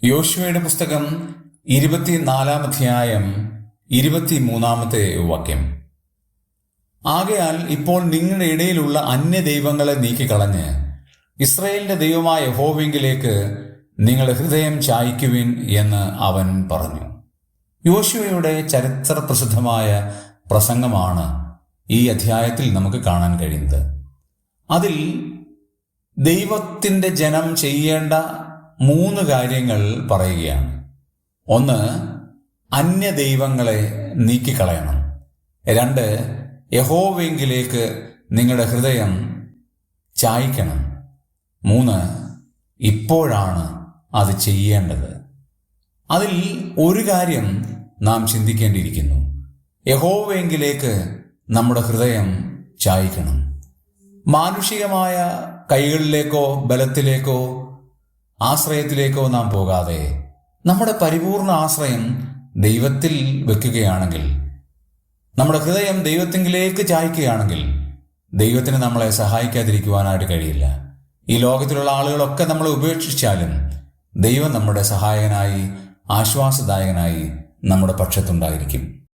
യോശുവയുടെ പുസ്തകം 24-ാം അധ്യായം 23-ാമത്തെ വാക്യം. ആകയാൽ ഇപ്പോൾ നിങ്ങളുടെ ഇടയിലുള്ള അന്യദൈവങ്ങളെ നീക്കിക്കളഞ്ഞ് ഇസ്രായേലിന്റെ ദൈവമായ യഹോവയിലേക്ക് നിങ്ങളുടെ ഹൃദയം ചായ്ക്കുവിൻ എന്ന് അവൻ പറഞ്ഞു. യോശുവയുടെ ചരിത്രപ്രസിദ്ധമായ പ്രസംഗമാണ് ഈ അധ്യായത്തിൽ നമുക്ക് കാണാൻ കഴിയുന്നത്. അതിൽ ദൈവത്തിൻ്റെ ജനം ചെയ്യേണ്ട 3 കാര്യങ്ങൾ പറയുകയാണ്. 1, അന്യദൈവങ്ങളെ നീക്കിക്കളയണം. 2, യഹോവയിലേക്ക് നിങ്ങളുടെ ഹൃദയം ചായ്ക്കണം. 3, ഇപ്പോഴാണ് അത് ചെയ്യേണ്ടത്. അതിൽ ഒരു കാര്യം നാം ചിന്തിക്കേണ്ടിയിരിക്കുന്നു. യഹോവയിലേക്ക് നമ്മുടെ ഹൃദയം ചായ്ക്കണം. മാനുഷികമായ കൈകളിലേക്കോ ബലത്തിലേക്കോ ആശ്രയത്തിലേക്കോ നാം പോകാതെ നമ്മുടെ പരിപൂർണ ആശ്രയം ദൈവത്തിൽ വെക്കുകയാണെങ്കിൽ, നമ്മുടെ ഹൃദയം ദൈവത്തിലേക്ക് ചായ്ക്കുകയാണെങ്കിൽ ദൈവത്തിന് നമ്മളെ സഹായിക്കാതിരിക്കുവാനായിട്ട് കഴിയില്ല. ഈ ലോകത്തിലുള്ള ആളുകളൊക്കെ നമ്മളെ ഉപേക്ഷിച്ചാലും ദൈവം നമ്മുടെ സഹായകനായി, ആശ്വാസദായകനായി നമ്മുടെ പക്ഷത്തുണ്ടായിരിക്കും.